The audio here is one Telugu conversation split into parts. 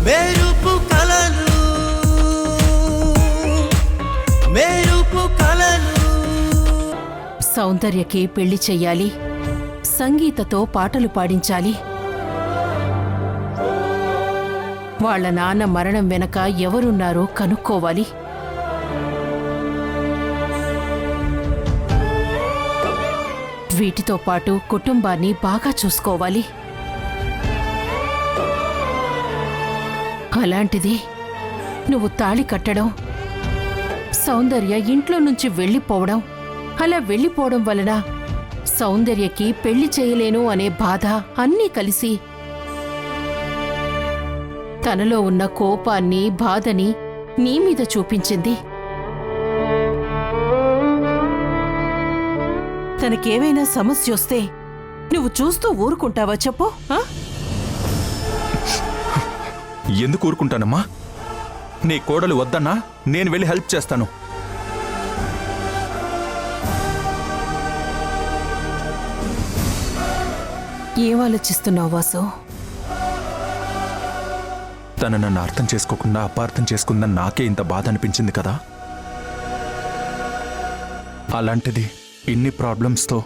మెరుపు కలలు మెరుపు కలలు. సౌందర్యకి పెళ్లి చెయ్యాలి, సంగీతతో పాటలు పాడించాలి. వాళ్ల నాన్న మరణం వెనక ఎవరున్నారో కనుక్కోవాలి. వీటితో పాటు కుటుంబాన్ని బాగా చూసుకోవాలి. అలాంటిది నువ్వు తాళి కట్టడం, సౌందర్య ఇంట్లో నుంచి వెళ్ళిపోవడం, అలా వెళ్ళిపోవడం వలన సౌందర్యకి పెళ్లి చేయలేను అనే బాధ అన్నీ కలిసి తనలో ఉన్న కోపాన్ని, బాధని నీ మీద చూపించింది. తనకేవైనా సమస్య వస్తే నువ్వు చూస్తూ ఊరుకుంటావా చెప్పు? ఎందుకు ఊరుకుంటానమ్మా? నీ కోడలు వద్దన్నా నేను వెళ్ళి హెల్ప్ చేస్తాను. ఏం ఆలోచిస్తున్నావు వాసు? తను నన్ను అర్థం చేసుకోకుండా అపార్థం చేసుకుందని నాకే ఇంత బాధ అనిపించింది కదా. అలాంటిది ఇన్ని ప్రాబ్లమ్స్తో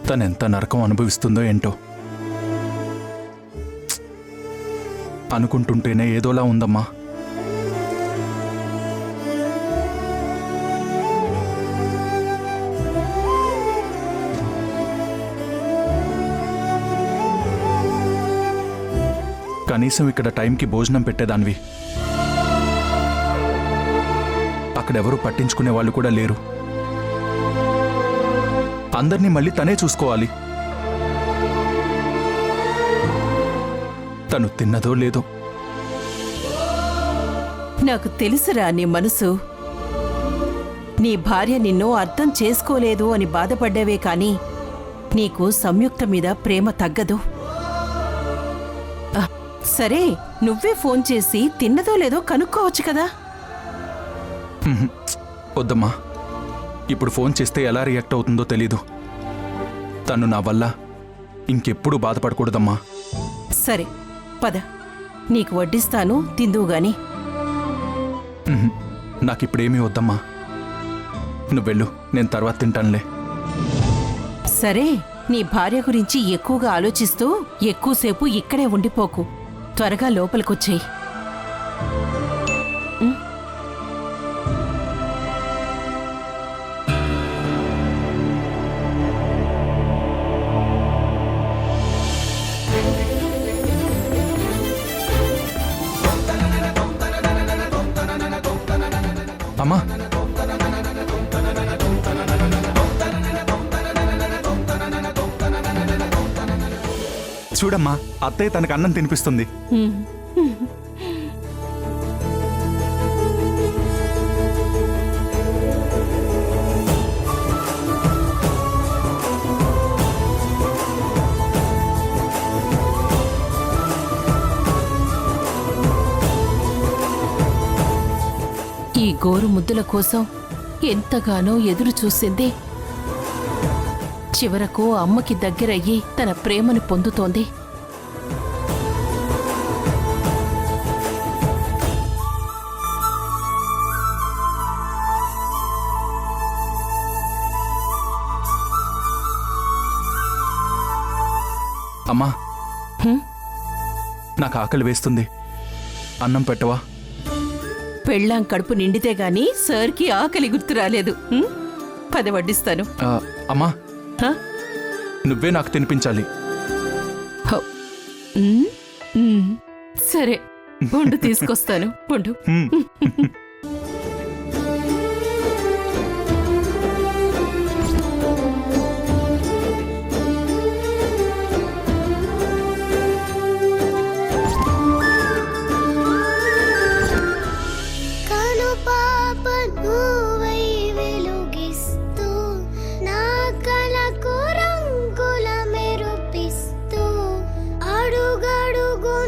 తనెంత నరకం అనుభవిస్తుందో ఏంటో అనుకుంటుంటేనే ఏదోలా ఉందమ్మా. కనీసం ఇక్కడ టైంకి భోజనం పెట్టేదానివి. అక్కడెవరూ పట్టించుకునే వాళ్ళు కూడా లేరు. అందర్నీ మళ్ళీ తనే చూసుకోవాలి. తను తిన్నదో లేదో. నాకు తెలుసురా నీ మనసు. నీ భార్య నిన్ను అర్థం చేసుకోలేదు అని బాధపడ్డావే కాని నీకు సంయుక్త మీద ప్రేమ తగ్గదు. సరే, నువ్వే ఫోన్ చేసి తిన్నదో లేదో కనుక్కోవచ్చు కదా. వద్దమ్మా, ఇప్పుడు ఫోన్ చేస్తే ఎలా రియాక్ట్ అవుతుందో తెలీదు. తను నా వల్ల ఇంకెప్పుడు బాధపడకూడదమ్మా. సరే పద, నీకు వడ్డిస్తాను, తిందువుగాని. నాకిప్పుడేమీ వద్దమ్మా, నువ్వెళ్ళు, నేను తర్వాత తింటానులే. సరే, నీ భార్య గురించి ఎక్కువగా ఆలోచిస్తూ ఎక్కువసేపు ఇక్కడే ఉండిపోకు. త్వరగా లోపలికొచ్చేయి. అమ్మా, చూడమ్మా, అత్తయ్య తనకు అన్నం తినిపిస్తుంది. ఈ గోరు ముద్దుల కోసం ఎంతగానో ఎదురు చూసింది. చివరకు అమ్మకి దగ్గరయ్యి తన ప్రేమను పొందుతోంది. అమ్మా, నాకు ఆకలి వేస్తుంది, అన్నం పెట్టవా? పెళ్ళాం కడుపు నిండితే గాని సార్కి ఆకలి గుర్తు రాలేదు. పద వడ్డిస్తాను. అమ్మా, నువ్వే నాకు తినిపించాలి. సరే, వండు తీసుకొస్తాను. వండు.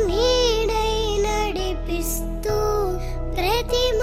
నీడై నడిపిస్తూ ప్రతిమ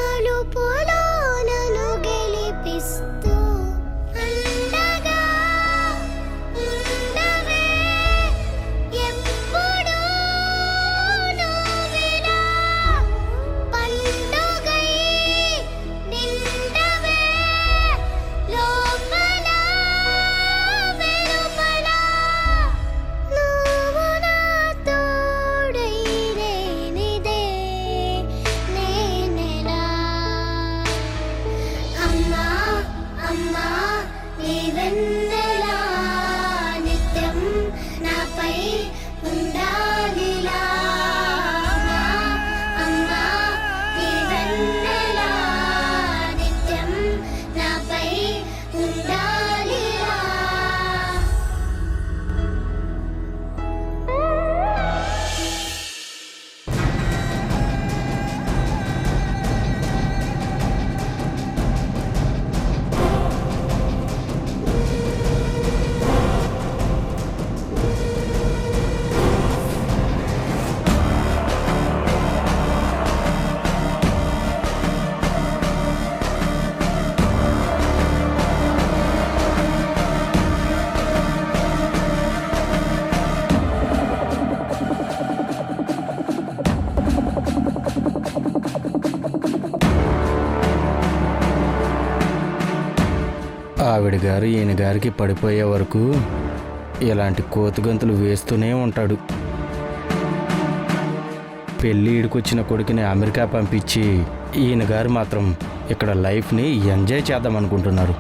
ఆవిడ గారు ఈయన గారికి పడిపోయే వరకు ఇలాంటి కోతిగంతులు వేస్తూనే ఉంటాడు. పెళ్ళి ఈడుకొచ్చిన కొడుకుని అమెరికా పంపించి ఈయన గారు మాత్రం ఇక్కడ లైఫ్ని ఎంజాయ్ చేద్దాం అనుకుంటున్నారు.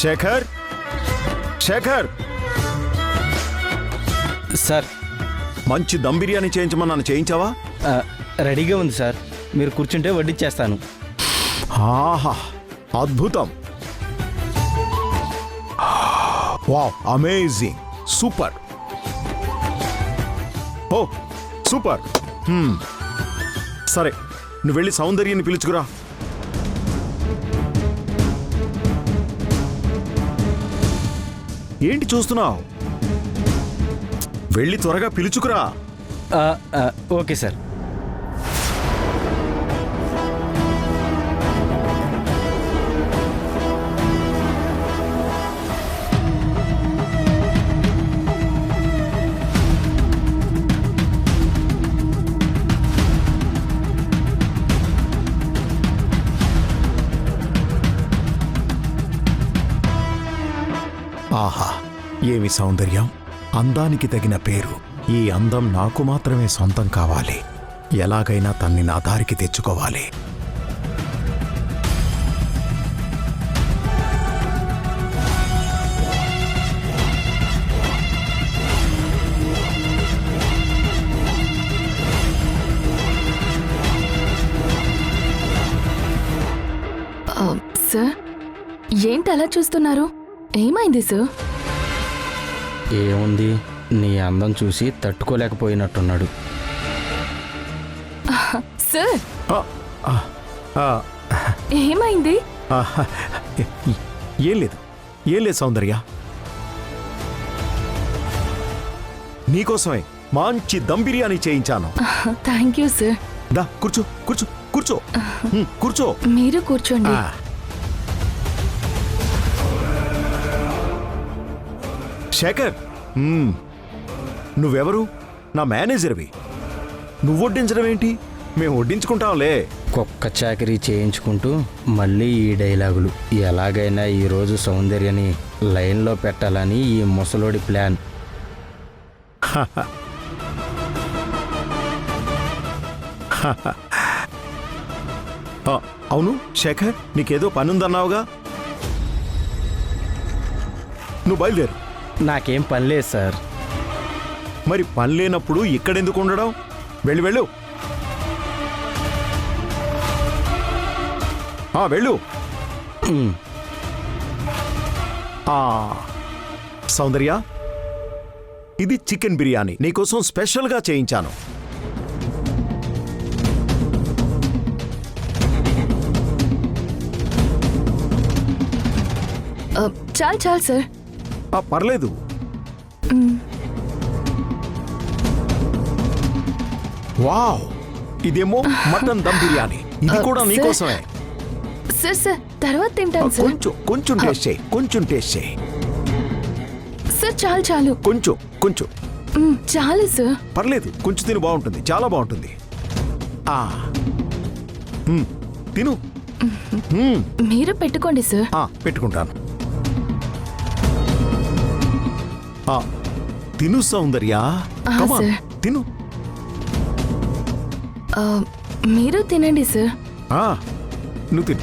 శేఖర్, శేఖర్, సార్ మంచి దమ్ బిర్యానీ చేయించమన్నాను, చేయించావా? రెడీగా ఉంది సార్, మీరు కూర్చుంటే వడ్డిచ్చేస్తాను. ఆహా, అద్భుతం. Wow, amazing, super. ఓ సూపర్. సరే, నువ్వు వెళ్ళి సౌందర్యాన్ని పిలుచుకురా. ఏంటి చూస్తున్నావు? వెళ్ళి త్వరగా పిలుచుకురా. Okay sir. ఆహా, ఏమి సౌందర్యం! అందానికి తగిన పేరు. ఈ అందం నాకు మాత్రమే సొంతం కావాలి. ఎలాగైనా తన్ని నా దారికి తెచ్చుకోవాలి. సార్, ఏంటి అలా చూస్తున్నారు? ఏమైంది సార్? ఏముంది, నీ అందం చూసి తట్టుకోలేకపోయినట్టున్నాడు. సార్, ఆ, ఆ, ఆ, ఏమైంది? ఆహా, ఏం లేదు, ఏం లేదు సౌందర్య. నీకోసమే మంచి దమ్ బిర్యానీ చేయించాను. Thank you sir. దా కూర్చో, కూర్చో, కూర్చో, కూర్చో. మీరు కూర్చోండి. శేఖర్, నువ్వెవరు? నా మేనేజర్వి. నువ్వు వడ్డించడం ఏంటి? మేము వడ్డించుకుంటాంలే. కుక్క చాకరీ చేయించుకుంటూ మళ్ళీ ఈ డైలాగులు. ఎలాగైనా ఈరోజు సౌందర్యని లైన్లో పెట్టాలని ఈ ముసలోడి ప్లాన్. అవును శేఖర్, నీకేదో పనుందన్నావుగా, నువ్వు బయలుదేరు. నాకేం పని లేదు సార్. మరి పని లేనప్పుడు ఇక్కడెందుకు ఉండడం? వెళ్ళు, వెళ్ళు, వెళ్ళు. సౌందర్య, ఇది చికెన్ బిర్యానీ, నీకోసం స్పెషల్గా చేయించాను. చాలు చాలు సార్. పర్లేదు. వావ్, ఇదేమో మటన్ దమ్ బిర్యానీ. ఇది కూడా నీకోసమే. సార్ సార్, తర్వాత తింటాను సార్. కొంచెం కొంచెం టేస్ట్ చేయి, కొంచెం టేస్ట్ చేయి. సార్ చాలు చాలు. కొంచెం కొంచెం చాలు సార్. పర్లేదు, కొంచెం తిను, బాగుంటుంది, చాలా బాగుంటుంది. తిను. మీరు పెట్టుకోండి సార్. పెట్టుకుంటాను. తిను సౌందర్య, Come on, sir. తిను. మీరు తినండి సార్. నువ్వు తిను.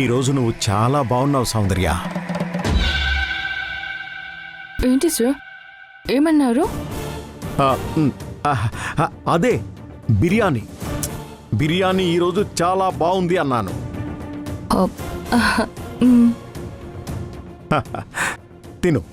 ఈరోజు నువ్వు చాలా బాగున్నావు సౌందర్య. ఏంటి సార్ ఏమన్నారు? అదే బిర్యానీ బిర్యానీ ఈరోజు చాలా బాగుంది అన్నాను. తిను.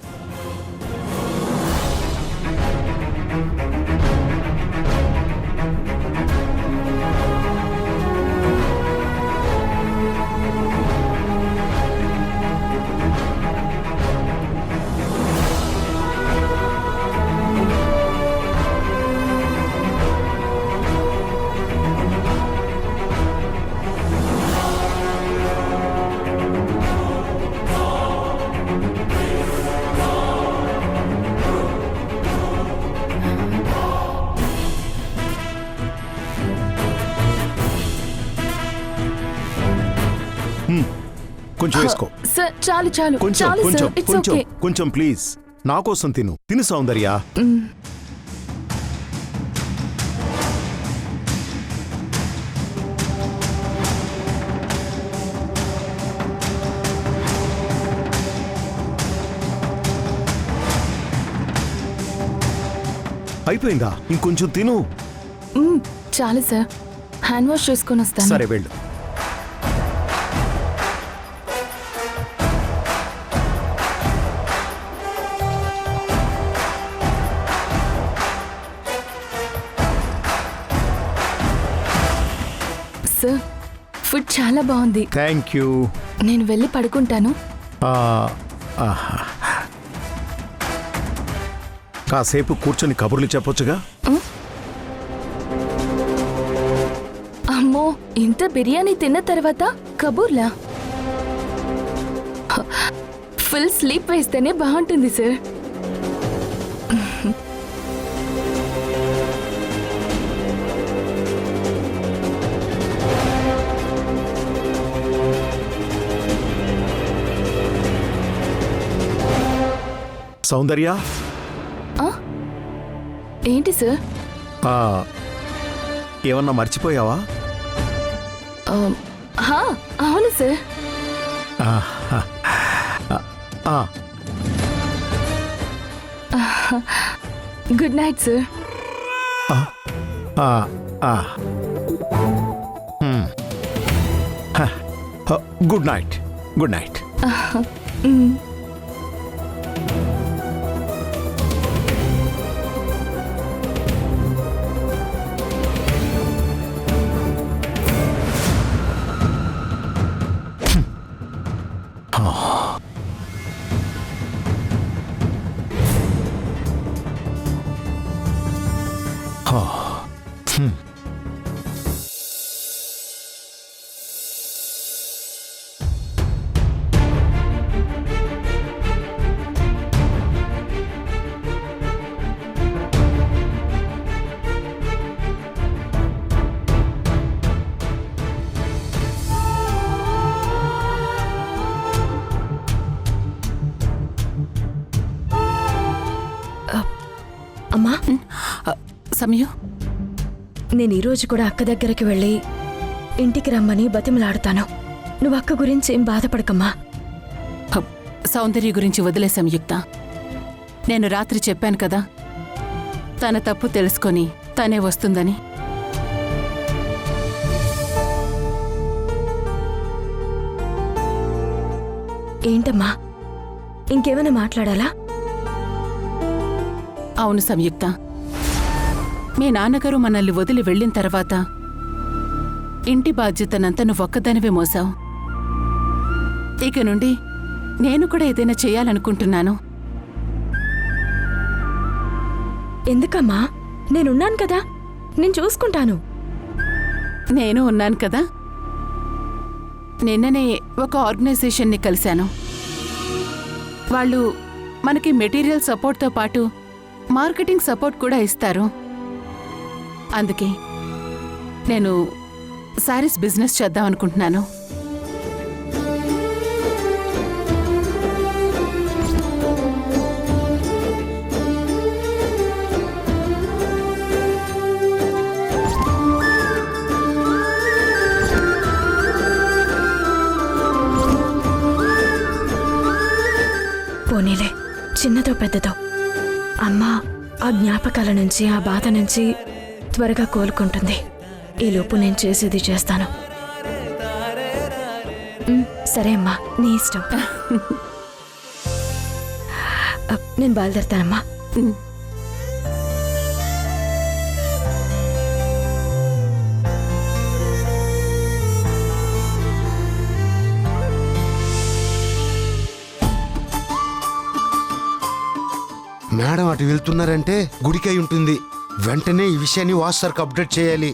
కొంచెం వేసుకో. సార్ చాలు చాలు కొంచెం చాలు కొంచెం సార్, ఇట్స్ కొంచెం ఓకే. కొంచెం ప్లీజ్ నా కోసం తిను సౌందర్య. అయిపోయిందా? ఇంకొంచెం తిను. చాలు సార్, హ్యాండ్ వాష్ చేసుకొని వస్తాను. సరే వెళ్ళు. సార్ ఫుడ్ చాలా బాగుంది. Thank you. నేను వెళ్ళి పడుకుంటాను. కాసేపు కూర్చొని కబుర్లు చెప్పొచ్చుగా. అమ్మో, ఇంత బిర్యానీ తిన్న తర్వాత కబూర్లా? ఫుల్ స్లీప్ వేస్తేనే బాగుంటుంది సార్. సౌందర్య, ఏంటి సార్? ఏమన్నా మర్చిపోయావా? అవును sir. Good night sir. Good night. Good night. అమ్మా, సమయం నేను ఈరోజు కూడా అక్క దగ్గరికి వెళ్ళి ఇంటికి రమ్మని బతిమలాడుతాను. నువ్వు అక్క గురించి ఏం బాధపడకమ్మా. సౌందర్య గురించి వదిలే సంయుక్త. నేను రాత్రి చెప్పాను కదా, తన తప్పు తెలుసుకొని తనే వస్తుందని. ఏంటమ్మా, ఇంకేమైనా మాట్లాడాలా? అవును సంయుక్త, మీ నాన్నగారు మనల్ని వదిలి వెళ్ళిన తర్వాత ఇంటి బాధ్యతనంతా నువ్వొక్కదానివే మోసావు. ఇక నుండి నేను కూడా ఏదైనా చేయాలనుకుంటున్నాను. ఎందుకమ్మా? నేనున్నాను కదా, నేను చూసుకుంటాను. నేను ఉన్నాను కదా. నిన్ననే ఒక ఆర్గనైజేషన్ని కలిశాను. వాళ్ళు మనకి మెటీరియల్ సపోర్ట్తో పాటు మార్కెటింగ్ సపోర్ట్ కూడా ఇస్తారు. అందుకే నేను శారీస్ బిజినెస్ చేద్దాం అనుకుంటున్నాను. పోనీలే, చిన్నదో పెద్దదో అమ్మ ఆ జ్ఞాపకాల నుంచి, ఆ బాధ నుంచి త్వరగా కోలుకుంటుంది. ఈలోపు నేను చేసేది చేస్తాను. సరే అమ్మా, నీ ఇష్టం. నేను బయలుదేరుతానమ్మా. మేడం అటు వెళ్తున్నారంటే గుడికై ఉంటుంది. వెంటనే ఈ విషయాన్ని వాసు సార్కి అప్డేట్ చేయాలి.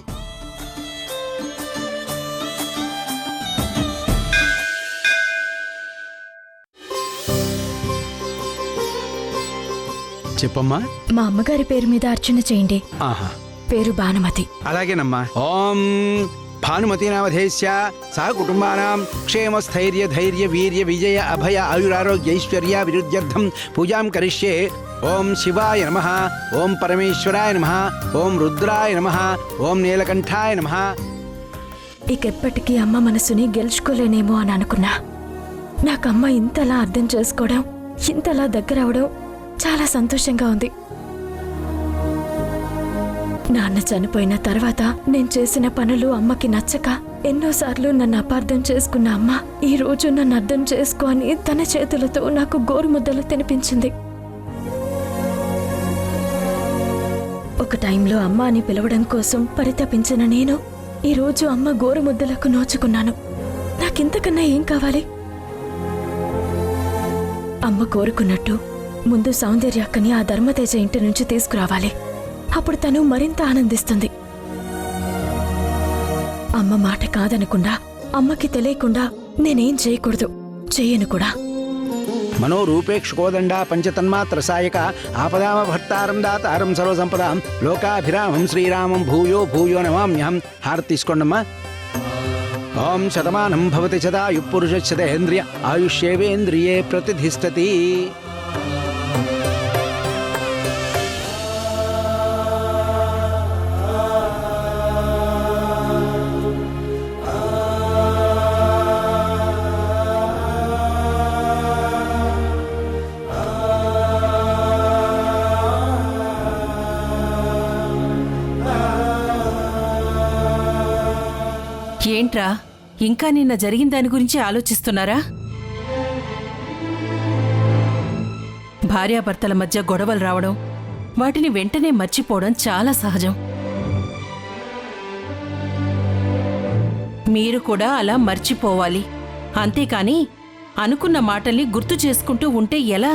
చెప్పమ్మా. మా అమ్మగారి పేరు మీద అర్చన చేయండి. ఆహా, పేరు భానుమతి. అలాగేనమ్మా. ఓం భానుమతి నామధేస్య సహ కుటుంబానాం క్షేమ స్థైర్య ధైర్య వీర్య విజయ అభయ ఆయురారోగ్య ఐశ్వర్య విరుద్ధ్యర్థం పూజాం కరిష్యే. ఓం శివాయ నమః, ఓం పరమేశ్వరాయ నమః, ఓం రుద్రాయ నమః, ఓం నీలకంఠాయ నమః. ఇకెప్పటికీ అమ్మ మనసుని గెలుచుకోలేనేమో అని అనుకున్నా. నాకమ్మ ఇంతలా అర్థం చేసుకోవడం, ఇంతలా దగ్గరవడం చాలా సంతోషంగా ఉంది. నాన్న చనిపోయిన తర్వాత నేను చేసిన పనులు అమ్మకి నచ్చక ఎన్నోసార్లు నన్ను అపార్థం చేసుకున్న అమ్మ ఈ రోజు నన్ను అర్థం చేసుకో అని తన చేతులతో నాకు గోరుముద్దలు తినిపించింది. ఒక టైంలో అమ్మ అని పిలవడం కోసం పరితపించిన నేను ఈరోజు అమ్మ గోరుముద్దలకు నోచుకున్నాను. నాకింతకన్నా ఏం కావాలి? అమ్మ కోరుకున్నట్టు ముందు సౌందర్యక్కని ఆ ధర్మతేజ ఇంటి నుంచి తీసుకురావాలి. అప్పుడు తను మరింత ఆనందిస్తుంది. అమ్మ మాట కాదనకుండా, అమ్మకి తెలియకుండా నేనేం చేయకూడదు, చేయను కూడా. మనోరూపేక్షకోదండా పంచతన్మాత్ర సాయక ఆపదామ భర్తారం దాతారం సర్వసంపదాం లోకాభిరామం శ్రీరామం భూయో భూయో నమామ్యహం. హారతి తీసుకోండమ్మా. ఓం శతమానం భవతి శతాయు పురుష శతేంద్రియ ఆయుష్యేవేంద్రియే ప్రతిధిష్టతి. ఏంట్రా, ఇంకా నిన్న జరిగిన దాని గురించి ఆలోచిస్తున్నారా? భార్యాభర్తల మధ్య గొడవలు రావడం, వాటిని వెంటనే మర్చిపోవడం చాలా సహజం. మీరు కూడా అలా మర్చిపోవాలి. అంతేకాని అనుకున్న మాటల్ని గుర్తు చేసుకుంటూ ఉంటే ఎలా?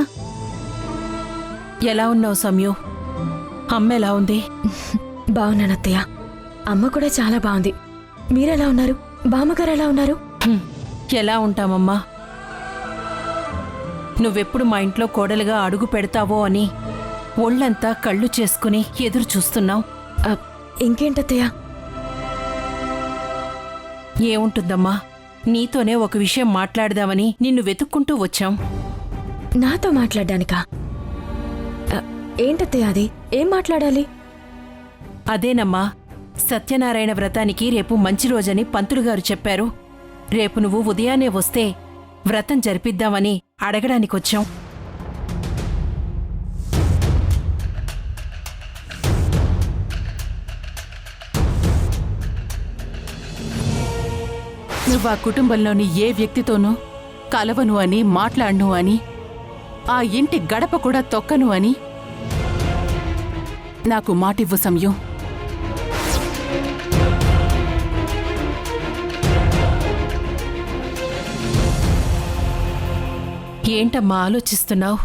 ఎలా ఉన్నావు సమ్యు? అమ్మ ఎలా ఉంది? బావున్నానత్తయ్య. అమ్మ కూడా చాలా బాగుంది. మీరెలా ఉన్నారు? బామ్మగారు ఎలా ఉన్నారు? ఎలా ఉంటామమ్మా? నువ్వెప్పుడు మా ఇంట్లో కోడలుగా అడుగు పెడతావో అని ఒళ్ళంతా కళ్ళు చేసుకుని ఎదురు చూస్తున్నావు. ఇంకేంటత్తయ్య? ఏముంటుందమ్మా, నీతోనే ఒక విషయం మాట్లాడదామని నిన్ను వెతుక్కుంటూ వచ్చాం. నాతో మాట్లాడ్డానికా? ఏంటత్తయ్య అది? ఏం మాట్లాడాలి? అదేనమ్మా, సత్యనారాయణ వ్రతానికి రేపు మంచి రోజని పంతులుగారు చెప్పారు. రేపు నువ్వు ఉదయాన్నే వస్తే వ్రతం జరిపిద్దామని అడగడానికొచ్చాం. నువ్వు ఆ కుటుంబంలోని ఏ వ్యక్తితోనూ కలవను అని, మాట్లాడను అని, ఆ ఇంటి గడప కూడా తొక్కను అని నాకు మాటివ్వు సంయు. ఏంటమ్మా ఆలోచిస్తున్నావు?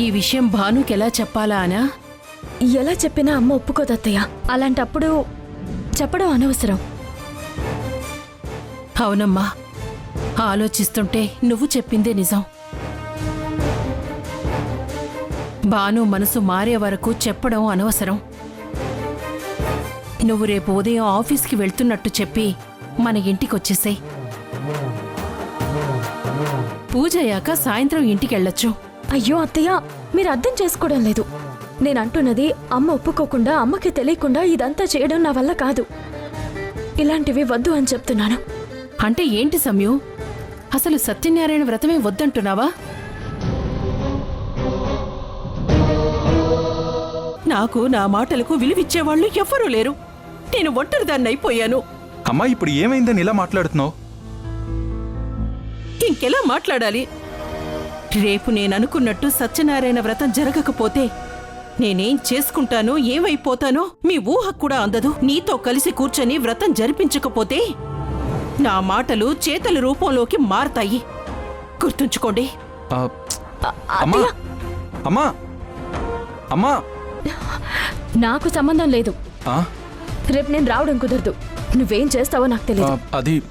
ఈ విషయం భానుకెలా చెప్పాలా అనా? ఎలా చెప్పినా అమ్మ ఒప్పుకోదత్తయ్య. అలాంటప్పుడు చెప్పడం అనవసరం. అవునమ్మా, ఆలోచిస్తుంటే నువ్వు చెప్పిందే నిజం. భాను మనసు మారే వరకు చెప్పడం అనవసరం. నువ్వు రేపు ఉదయం ఆఫీస్కి వెళ్తున్నట్టు చెప్పి మన ఇంటికొచ్చేసేయ్. పూజ అయ్యాక సాయంత్రం ఇంటికెళ్ళొచ్చు. అయ్యో అత్తయ్య, మీరు అర్థం చేసుకోవడం లేదు. నేనంటున్నది అమ్మ ఒప్పుకోకుండా, అమ్మకి తెలియకుండా ఇదంతా చేయడం నా వల్ల కాదు. ఇలాంటివి వద్దు అని చెప్తున్నాను. అంటే ఏంటి సమ్యు? అసలు సత్యనారాయణ వ్రతమే వద్దంటున్నావా? నాకు నా మాటలకు విలువిచ్చేవాళ్ళు ఎవ్వరూ లేరు. నేను ఒంటరిదాన్ని అయిపోయాను. అమ్మా ఇప్పుడు ఏమైందని ఇలా మాట్లాడుతున్నావు? ఇంకెలా మాట్లాడాలి? రేపు నేననుకున్నట్టు సత్యనారాయణ వ్రతం జరగకపోతే నేనేం చేసుకుంటానో ఏమైపోతానో మీ ఊహకు కూడా అందదు. నీతో కలిసి కూర్చొని వ్రతం జరిపించకపోతే నా మాటలు చేతల రూపంలోకి మారతాయి. గుర్తుంచుకోండి. ఆ, అమ్మా అమ్మా అమ్మా నాకు సంబంధం లేదు. ఆ, రేపు నేను రావడం కుదరదు. నువ్వేం చేస్తావో నాకు ఆ, తెలియదు. అది